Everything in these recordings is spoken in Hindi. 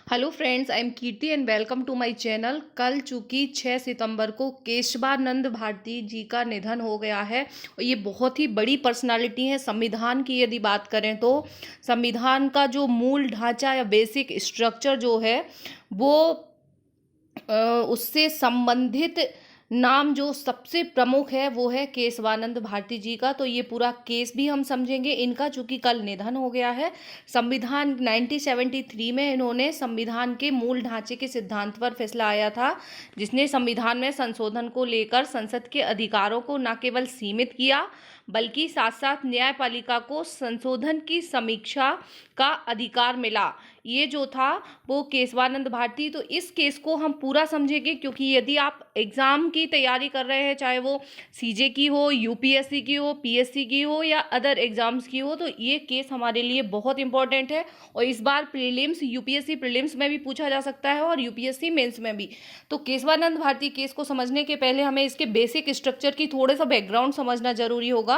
Hello friends, I am Kirti and welcome to my channel. कल चूंकि 6 सितंबर को केशवानंद भारती जी का निधन हो गया है और ये बहुत ही बड़ी पर्सनालिटी है। संविधान की यदि बात करें तो संविधान का जो मूल ढांचा या बेसिक स्ट्रक्चर जो है वो उससे संबंधित नाम जो सबसे प्रमुख है वो है केशवानंद भारती जी का। तो ये पूरा केस भी हम समझेंगे इनका, चूंकि कल निधन हो गया है। संविधान 1973 में इन्होंने संविधान के मूल ढांचे के सिद्धांत पर फैसला आया था, जिसने संविधान में संशोधन को लेकर संसद के अधिकारों को न केवल सीमित किया बल्कि साथ साथ न्यायपालिका को संशोधन की समीक्षा का अधिकार मिला। ये जो था वो केशवानंद भारती। तो इस केस को हम पूरा समझेंगे, क्योंकि यदि आप एग्ज़ाम की तैयारी कर रहे हैं, चाहे वो सीजे की हो, यूपीएससी की हो, पीएससी की हो या अदर एग्ज़ाम्स की हो, तो ये केस हमारे लिए बहुत इंपॉर्टेंट है। और इस बार प्रीलिम्स, यूपीएससी प्रीलिम्स में भी पूछा जा सकता है और यूपीएससी मेंस में भी। तो केशवानंद भारती केस को समझने के पहले हमें इसके बेसिक स्ट्रक्चर की थोड़ा सा बैकग्राउंड समझना जरूरी होगा।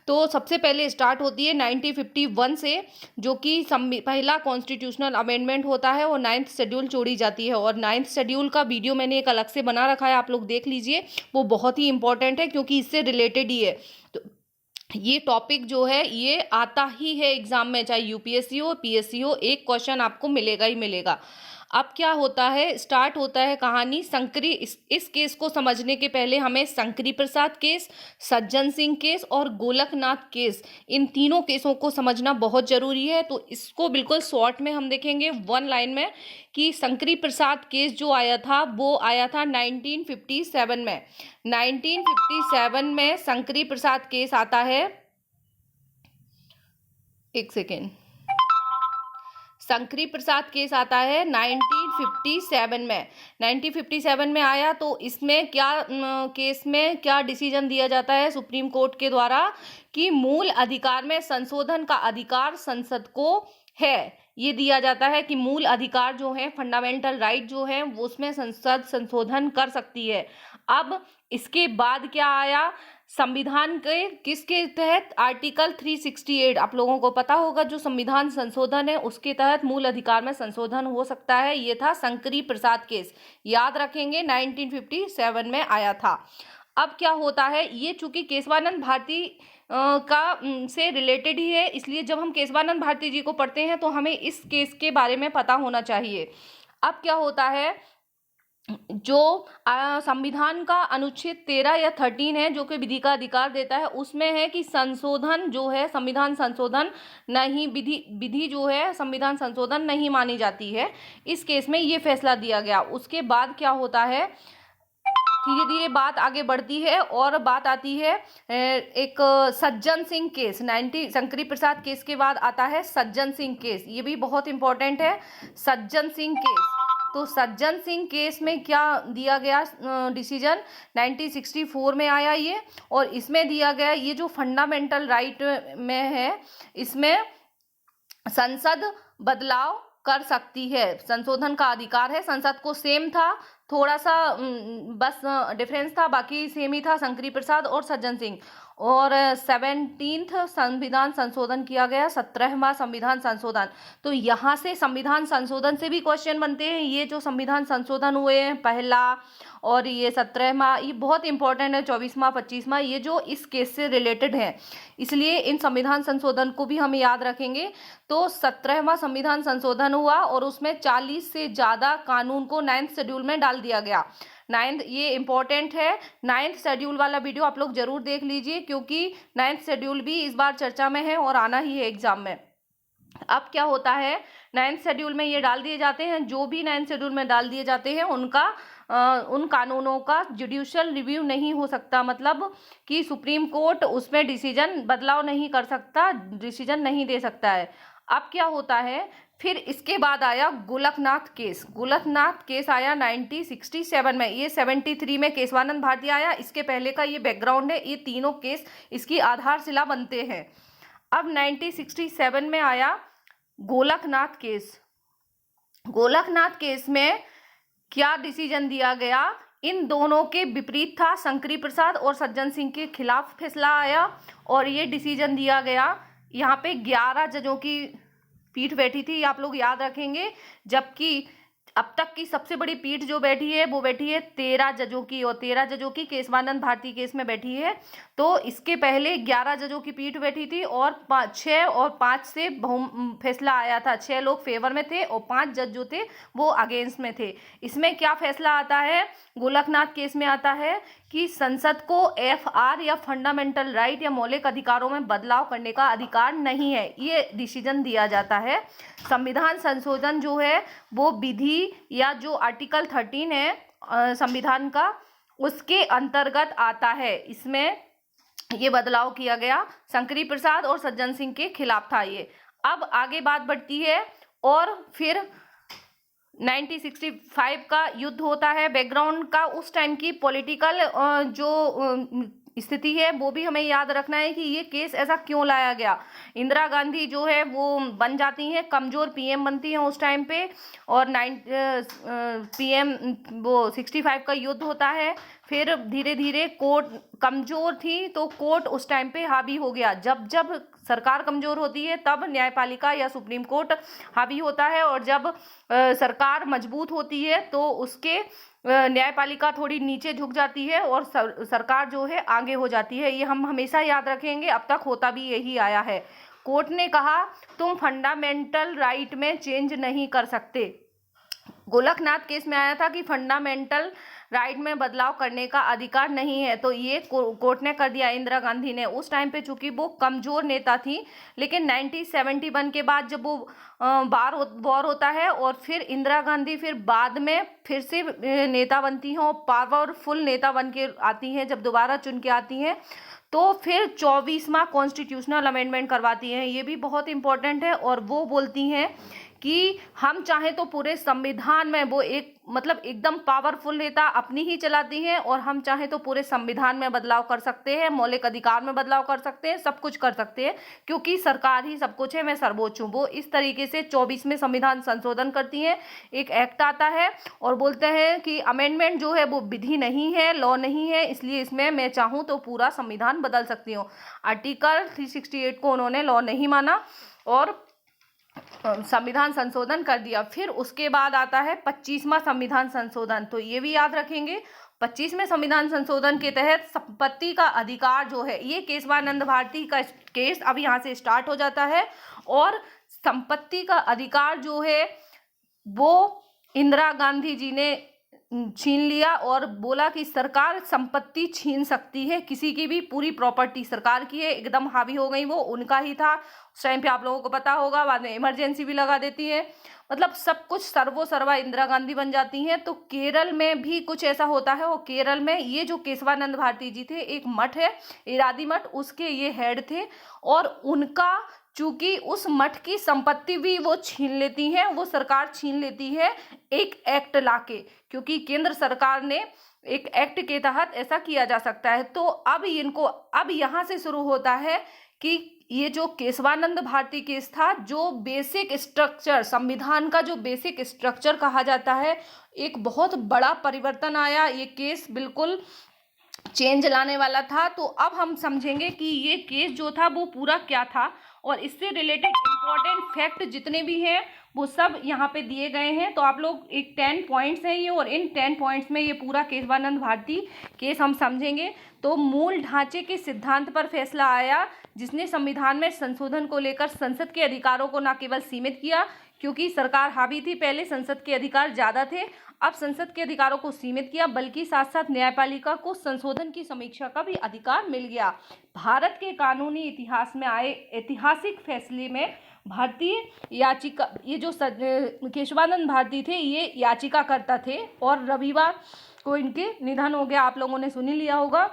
तो सबसे पहले स्टार्ट होती है 1951 से, जो कि पहला कॉन्स्टिट्यूशनल अमेंडमेंट होता है और 9th शेड्यूल जोड़ी जाती है। और 9th शेड्यूल का वीडियो मैंने एक अलग से बना रखा है, आप लोग देख लीजिए। वो बहुत ही इंपॉर्टेंट है क्योंकि इससे रिलेटेड ही है। तो ये टॉपिक जो है ये आता ही है एग्जाम में, चाहे यूपीएससी हो पीएससी हो, एक क्वेश्चन आपको मिलेगा ही मिलेगा। अब क्या होता है, स्टार्ट होता है कहानी संकरी। इस केस को समझने के पहले हमें शंकरी प्रसाद केस, सज्जन सिंह केस और गोलकनाथ केस, इन तीनों केसों को समझना बहुत जरूरी है। तो इसको बिल्कुल शॉर्ट में हम देखेंगे, वन लाइन में, कि शंकरी प्रसाद केस जो आया था वो आया था 1957 में। 1957 में शंकरी प्रसाद केस आता है। एक सेकेंड। शंकरी प्रसाद केस आता है 1957 में। 1957 में आया। तो इसमें क्या केस में क्या डिसीजन दिया जाता है सुप्रीम कोर्ट के द्वारा, कि मूल अधिकार में संशोधन का अधिकार संसद को है। ये दिया जाता है कि मूल अधिकार जो है, फंडामेंटल राइट जो है, वो उसमें संसद संशोधन कर सकती है। अब इसके बाद क्या आया, संविधान के किसके तहत, आर्टिकल 368, आप लोगों को पता होगा जो संविधान संशोधन है उसके तहत मूल अधिकार में संशोधन हो सकता है। ये था शंकरी प्रसाद केस, याद रखेंगे, 1957 में आया था। अब क्या होता है, ये चूंकि केशवानंद भारती से रिलेटेड ही है, इसलिए जब हम केशवानंद भारती जी को पढ़ते हैं तो हमें इस केस के बारे में पता होना चाहिए। अब क्या होता है, जो संविधान का अनुच्छेद 13 या 13 है, जो कि विधि का अधिकार देता है, उसमें है कि संशोधन जो है, संविधान संशोधन नहीं, विधि जो है संविधान संशोधन नहीं मानी जाती है। इस केस में ये फैसला दिया गया। उसके बाद क्या होता है, धीरे धीरे बात आगे बढ़ती है और बात आती है एक सज्जन सिंह केस। 90 शंकरी प्रसाद केस के बाद आता है सज्जन सिंह केस। ये भी बहुत इंपॉर्टेंट है, सज्जन सिंह केस। तो सज्जन सिंह केस में क्या दिया गया डिसीजन, 1964 में आया ये। और इसमें दिया गया, ये जो फंडामेंटल राइट में है, इसमें संसद बदलाव कर सकती है, संशोधन का अधिकार है। संसद को सेम था, थोड़ा सा बस डिफरेंस था, बाकी सेम ही था, शंकरी प्रसाद और सज्जन सिंह। और 17th संविधान संशोधन किया गया, 17वां संविधान संशोधन। तो यहाँ से संविधान संशोधन से भी क्वेश्चन बनते हैं। ये जो संविधान संशोधन हुए हैं, पहला और ये 17वां, ये बहुत इंपॉर्टेंट है, 24वां 25वां, ये जो इस केस से रिलेटेड है, इसलिए इन संविधान संशोधन को भी हम याद रखेंगे। तो 17वां संविधान संशोधन हुआ और उसमें 40 से ज़्यादा कानून को 9th शेड्यूल में डाल दिया गया। 9th, ये इंपॉर्टेंट है, 9th शेड्यूल वाला वीडियो आप लोग जरूर देख लीजिए, क्योंकि 9th शेड्यूल भी इस बार चर्चा में है और आना ही है एग्जाम में। अब क्या होता है, 9th शेड्यूल में ये डाल दिए जाते हैं, जो भी 9th शेड्यूल में डाल दिए जाते हैं उनका उन कानूनों का जुडिशियल रिव्यू नहीं हो सकता, मतलब कि सुप्रीम कोर्ट उसमें डिसीजन बदलाव नहीं कर सकता, डिसीजन नहीं दे सकता है। अब क्या होता है, फिर इसके बाद आया गोलकनाथ केस। गोलकनाथ केस आया 1967 में। ये 73 में केशवानंद भारती आया। इसके पहले का ये बैकग्राउंड है, ये तीनों केस इसकी आधारशिला बनते हैं। अब 1967 में आया गोलकनाथ केस। गोलकनाथ केस में क्या डिसीजन दिया गया, इन दोनों के विपरीत था, शंकरी प्रसाद और सज्जन सिंह के खिलाफ फैसला आया और ये डिसीजन दिया गया। यहाँ पे 11 जजों की पीठ बैठी थी, आप लोग याद रखेंगे। जबकि अब तक की सबसे बड़ी पीठ जो बैठी है वो बैठी है 13 जजों की, और 13 जजों की केशवानंद भारती केस में बैठी है। तो इसके पहले 11 जजों की पीठ बैठी थी और 6 और 5 से फैसला आया था। 6 लोग फेवर में थे और 5 जज जो थे वो अगेंस्ट में थे। इसमें क्या फैसला आता है, गोलकनाथ केस में आता है कि संसद को FR या फंडामेंटल राइट या मौलिक अधिकारों में बदलाव करने का अधिकार नहीं है, ये डिसीजन दिया जाता है। संविधान संशोधन जो है वो विधि या जो आर्टिकल 13 है संविधान का, उसके अंतर्गत आता है। इसमें ये बदलाव किया गया, शंकरी प्रसाद और सज्जन सिंह के खिलाफ था ये। अब आगे बात बढ़ती है और फिर 1965 का युद्ध होता है। बैकग्राउंड का उस टाइम की पॉलिटिकल जो स्थिति है वो भी हमें याद रखना है कि ये केस ऐसा क्यों लाया गया। इंदिरा गांधी जो है वो बन जाती हैं, कमजोर PM बनती हैं उस टाइम पे, और PM वो 65 का युद्ध होता है। फिर धीरे धीरे कोर्ट कमजोर थी तो कोर्ट उस टाइम पे हावी हो गया। जब जब सरकार कमजोर होती है तब न्यायपालिका या सुप्रीम कोर्ट हावी होता है, और जब सरकार मजबूत होती है तो उसके न्यायपालिका थोड़ी नीचे झुक जाती है और सरकार जो है आगे हो जाती है। ये हम हमेशा याद रखेंगे, अब तक होता भी यही आया है। कोर्ट ने कहा तुम फंडामेंटल राइट में चेंज नहीं कर सकते। गोलकनाथ केस में आया था कि फंडामेंटल राइट में बदलाव करने का अधिकार नहीं है, तो ये कोर्ट ने कर दिया इंदिरा गांधी ने। उस टाइम पे चूंकि वो कमजोर नेता थी, लेकिन 1971 के बाद जब वो वॉर होता है और फिर इंदिरा गांधी फिर बाद में फिर से नेता बनती हैं और पावरफुल नेता बन के आती हैं, जब दोबारा चुन के आती हैं तो फिर 24वां कॉन्स्टिट्यूशनल अमेंडमेंट करवाती हैं। ये भी बहुत इंपॉर्टेंट है, और वो बोलती हैं कि हम चाहें तो पूरे संविधान में, वो एक मतलब एकदम पावरफुल नेता अपनी ही चलाती हैं, और हम चाहें तो पूरे संविधान में बदलाव कर सकते हैं, मौलिक अधिकार में बदलाव कर सकते हैं, सब कुछ कर सकते हैं, क्योंकि सरकार ही सब कुछ है, मैं सर्वोच्च हूँ। वो इस तरीके से 24वें संविधान संशोधन करती हैं। एक एक्ट आता है और बोलते हैं कि अमेंडमेंट जो है वो विधि नहीं है, लॉ नहीं है, इसलिए इसमें मैं चाहूँ तो पूरा संविधान बदल सकती हूँ। आर्टिकल 368 को उन्होंने लॉ नहीं माना और संविधान संशोधन कर दिया। फिर उसके बाद आता है 25वां संविधान संशोधन, तो ये भी याद रखेंगे। 25वें संविधान संशोधन के तहत संपत्ति का अधिकार जो है, ये केशवानंद भारती का केस अब यहाँ से स्टार्ट हो जाता है, और संपत्ति का अधिकार जो है वो इंदिरा गांधी जी ने छीन लिया और बोला कि सरकार संपत्ति छीन सकती है, किसी की भी पूरी प्रॉपर्टी सरकार की है, एकदम हावी हो गई, वो उनका ही था उस टाइम पे, आप लोगों को पता होगा। बाद में इमरजेंसी भी लगा देती है, मतलब सब कुछ सर्वा इंदिरा गांधी बन जाती हैं। तो केरल में भी कुछ ऐसा होता है, और केरल में ये जो केशवानंद भारती जी थे, एक मठ है इरादी मठ, उसके ये हेड थे, और उनका चूंकि उस मठ की संपत्ति भी वो छीन लेती हैं, वो सरकार छीन लेती है एक एक्ट लाके, क्योंकि केंद्र सरकार ने एक एक्ट के तहत ऐसा किया जा सकता है। तो अब इनको अब यहाँ से शुरू होता है कि ये जो केशवानंद भारती केस था, जो बेसिक स्ट्रक्चर, संविधान का जो बेसिक स्ट्रक्चर कहा जाता है, एक बहुत बड़ा परिवर्तन आया। ये केस बिल्कुल चेंज लाने वाला था। तो अब हम समझेंगे कि ये केस जो था वो पूरा क्या था, और इससे रिलेटेड इंपॉर्टेंट फैक्ट जितने भी हैं वो सब यहाँ पे दिए गए हैं। तो आप लोग एक 10 पॉइंट्स हैं ये, और इन 10 पॉइंट्स में ये पूरा केशवानंद भारती केस हम समझेंगे। तो मूल ढांचे के सिद्धांत पर फैसला आया, जिसने संविधान में संशोधन को लेकर संसद के अधिकारों को न केवल सीमित किया, क्योंकि सरकार हावी थी, पहले संसद के अधिकार ज़्यादा थे, अब संसद के अधिकारों को सीमित किया, बल्कि साथ साथ न्यायपालिका को संशोधन की समीक्षा का भी अधिकार मिल गया। भारत के कानूनी इतिहास में आए ऐतिहासिक फैसले में भारतीय याचिका, ये जो केशवानंद भारती थे ये याचिकाकर्ता थे, और रविवार को इनके निधन हो गया, आप लोगों ने सुन ही लिया होगा।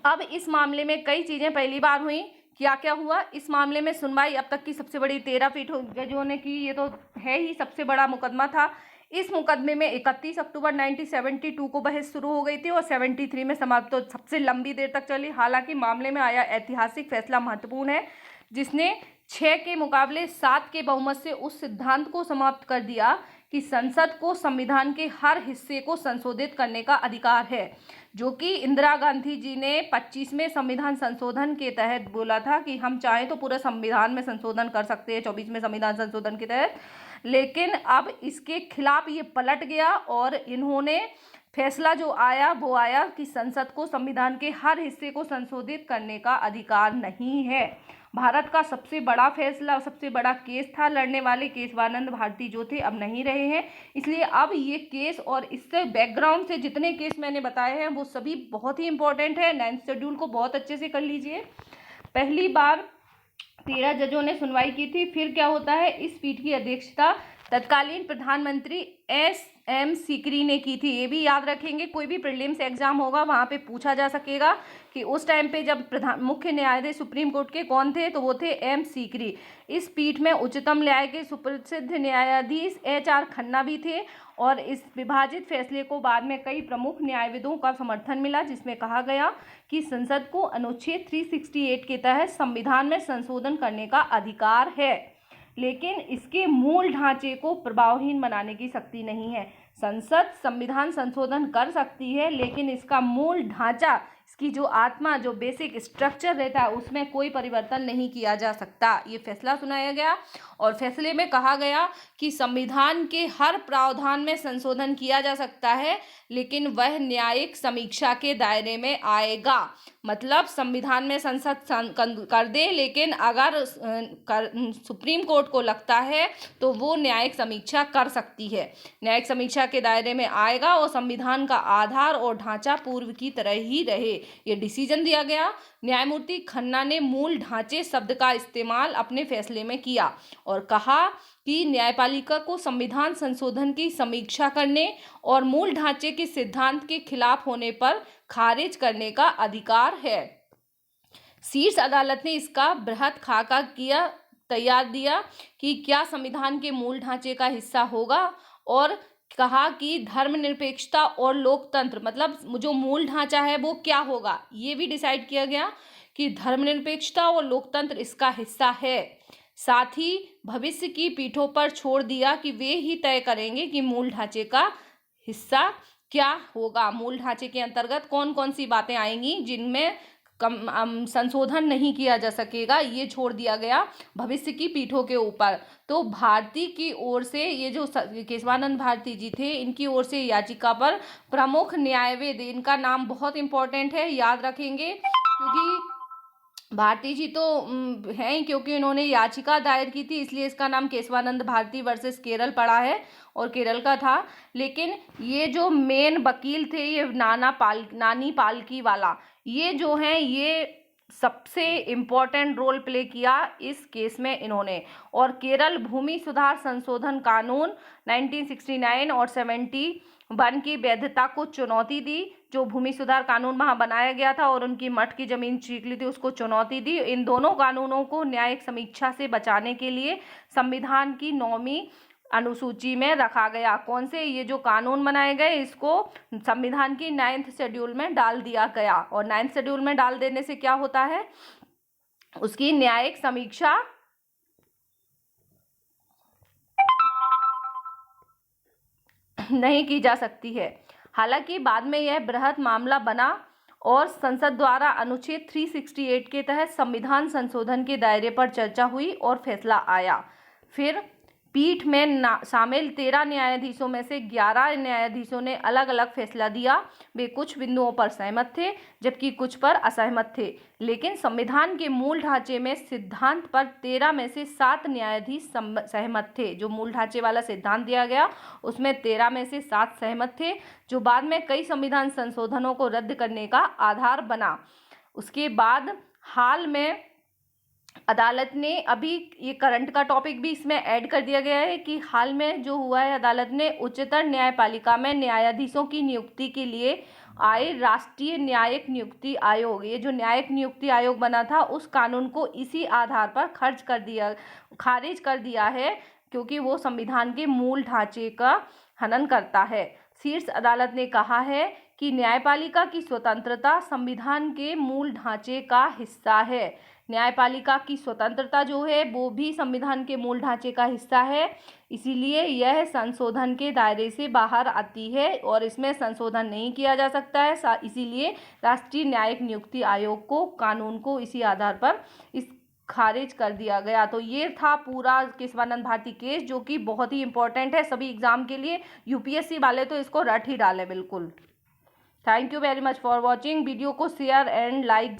अब इस मामले में कई चीज़ें पहली बार हुई। क्या क्या हुआ इस मामले में? सुनवाई अब तक की सबसे बड़ी 13 पीठ जजों ने की, ये तो है ही सबसे बड़ा मुकदमा था। इस मुकदमे में 31 अक्टूबर 1972 को बहस शुरू हो गई थी और 73 में समाप्त, तो सबसे लंबी देर तक चली। हालांकि मामले में आया ऐतिहासिक फैसला महत्वपूर्ण है, जिसने 6 के मुकाबले 7 के बहुमत से उस सिद्धांत को समाप्त कर दिया कि संसद को संविधान के हर हिस्से को संशोधित करने का अधिकार है, जो कि इंदिरा गांधी जी ने 25वें संविधान संशोधन के तहत बोला था कि हम चाहें तो पूरा संविधान में संशोधन कर सकते हैं 24वें संविधान संशोधन के तहत। लेकिन अब इसके खिलाफ ये पलट गया और इन्होंने फैसला जो आया वो आया कि संसद को संविधान के हर हिस्से को संशोधित करने का अधिकार नहीं है। भारत का सबसे बड़ा फैसला, सबसे बड़ा केस था, लड़ने वाले केशवानंद भारती जो थे अब नहीं रहे हैं, इसलिए अब ये केस और इससे बैकग्राउंड से जितने केस मैंने बताए हैं वो सभी बहुत ही इंपॉर्टेंट है। 9th शेड्यूल को बहुत अच्छे से कर लीजिए। पहली बार 13 जजों ने सुनवाई की थी। फिर क्या होता है, इस पीठ की अध्यक्षता तत्कालीन प्रधानमंत्री एस.एम. सीकरी ने की थी। ये भी याद रखेंगे, कोई भी प्रीलिम्स एग्जाम होगा वहाँ पे पूछा जा सकेगा कि उस टाइम पे जब मुख्य न्यायाधीश सुप्रीम कोर्ट के कौन थे, तो वो थे एम सीकरी। इस पीठ में उच्चतम न्यायालय के सुप्रसिद्ध न्यायाधीश एच.आर. खन्ना भी थे और इस विभाजित फैसले को बाद में कई प्रमुख न्यायविदों का समर्थन मिला, जिसमें कहा गया कि संसद को अनुच्छेद 368 के तहत संविधान में संशोधन करने का अधिकार है, लेकिन इसके मूल ढांचे को प्रभावहीन बनाने की शक्ति नहीं है। संसद संविधान संशोधन कर सकती है, लेकिन इसका मूल ढांचा, इसकी जो आत्मा, जो बेसिक स्ट्रक्चर रहता है, उसमें कोई परिवर्तन नहीं किया जा सकता। ये फैसला सुनाया गया और फैसले में कहा गया कि संविधान के हर प्रावधान में संशोधन किया जा सकता है, लेकिन वह न्यायिक समीक्षा के दायरे में आएगा। मतलब संविधान में संसद कर दे, लेकिन अगर सुप्रीम कोर्ट को लगता है तो वो न्यायिक समीक्षा कर सकती है, न्यायिक समीक्षा के दायरे में आएगा और संविधान का आधार और ढांचा पूर्व की तरह ही रहे। ये डिसीजन दिया गया। न्यायमूर्ति खन्ना ने मूल ढांचे शब्द का इस्तेमाल अपने फैसले में किया और कहा कि न्यायपालिका को संविधान संशोधन की समीक्षा करने और मूल ढांचे के सिद्धांत के खिलाफ होने पर खारिज करने का अधिकार है। शीर्ष अदालत ने इसका बृहत खाका तैयार दिया कि क्या संविधान के मूल ढांचे का हिस्सा होगा और कहा कि धर्मनिरपेक्षता और लोकतंत्र, मतलब जो मूल ढांचा है वो क्या होगा, ये भी डिसाइड किया गया कि धर्मनिरपेक्षता और लोकतंत्र इसका हिस्सा है। साथ ही भविष्य की पीठों पर छोड़ दिया कि वे ही तय करेंगे कि मूल ढांचे का हिस्सा क्या होगा, मूल ढांचे के अंतर्गत कौन कौन सी बातें आएंगी जिनमें संशोधन नहीं किया जा सकेगा, ये छोड़ दिया गया भविष्य की पीठों के ऊपर। तो भारती की ओर से, ये जो केशवानंद भारती जी थे, इनकी ओर से याचिका पर प्रमुख न्यायविद, इनका नाम बहुत इंपॉर्टेंट है, याद रखेंगे, क्योंकि भारती जी तो हैं, क्योंकि इन्होंने याचिका दायर की थी, इसलिए इसका नाम केशवानंद भारती वर्सेस केरल पड़ा है और केरल का था। लेकिन ये जो मेन वकील थे, ये नानी पालकी वाला, ये जो हैं, ये सबसे इम्पोर्टेंट रोल प्ले किया इस केस में इन्होंने। और केरल भूमि सुधार संशोधन कानून 1969 और 71 की वैधता को चुनौती दी। जो भूमि सुधार कानून वहाँ बनाया गया था और उनकी मठ की जमीन छीन ली थी, उसको चुनौती दी। इन दोनों कानूनों को न्यायिक समीक्षा से बचाने के लिए संविधान की 9वीं अनुसूची में रखा गया। कौन से, ये जो कानून बनाए गए, इसको संविधान की 9th शेड्यूल में डाल दिया गया। और 9th शेड्यूल में डाल देने से क्या होता है, उसकी न्यायिक समीक्षा नहीं की जा सकती है। हालांकि बाद में यह बृहत मामला बना और संसद द्वारा अनुच्छेद 368 के तहत संविधान संशोधन के दायरे पर चर्चा हुई और फैसला आया। फिर पीठ में शामिल 13 न्यायाधीशों में से 11 न्यायाधीशों ने अलग अलग फैसला दिया। वे कुछ बिंदुओं पर सहमत थे जबकि कुछ पर असहमत थे, लेकिन संविधान के मूल ढांचे में सिद्धांत पर 13 में से 7 न्यायाधीश सहमत थे। जो मूल ढांचे वाला सिद्धांत दिया गया उसमें 13 में से 7 सहमत थे, जो बाद में कई संविधान संशोधनों को रद्द करने का आधार बना। उसके बाद हाल में अदालत ने, अभी ये करंट का टॉपिक भी इसमें ऐड कर दिया गया है कि हाल में जो हुआ है, अदालत ने उच्चतर न्यायपालिका में न्यायाधीशों की नियुक्ति के लिए आए राष्ट्रीय न्यायिक नियुक्ति आयोग, ये जो न्यायिक नियुक्ति आयोग बना था, उस कानून को इसी आधार पर खारिज कर दिया है, क्योंकि वो संविधान के मूल ढांचे का हनन करता है। शीर्ष अदालत ने कहा है कि न्यायपालिका की स्वतंत्रता संविधान के मूल ढांचे का हिस्सा है। न्यायपालिका की स्वतंत्रता जो है वो भी संविधान के मूल ढांचे का हिस्सा है, इसीलिए यह संशोधन के दायरे से बाहर आती है और इसमें संशोधन नहीं किया जा सकता है। इसीलिए राष्ट्रीय न्यायिक नियुक्ति आयोग को, कानून को इसी आधार पर इस खारिज कर दिया गया। तो ये था पूरा केशवानंद भारती केस, जो कि बहुत ही इंपॉर्टेंट है सभी एग्जाम के लिए। यूपीएससी वाले तो इसको रट ही डाले बिल्कुल। Thank you very much for watching. Video को शेयर एंड लाइक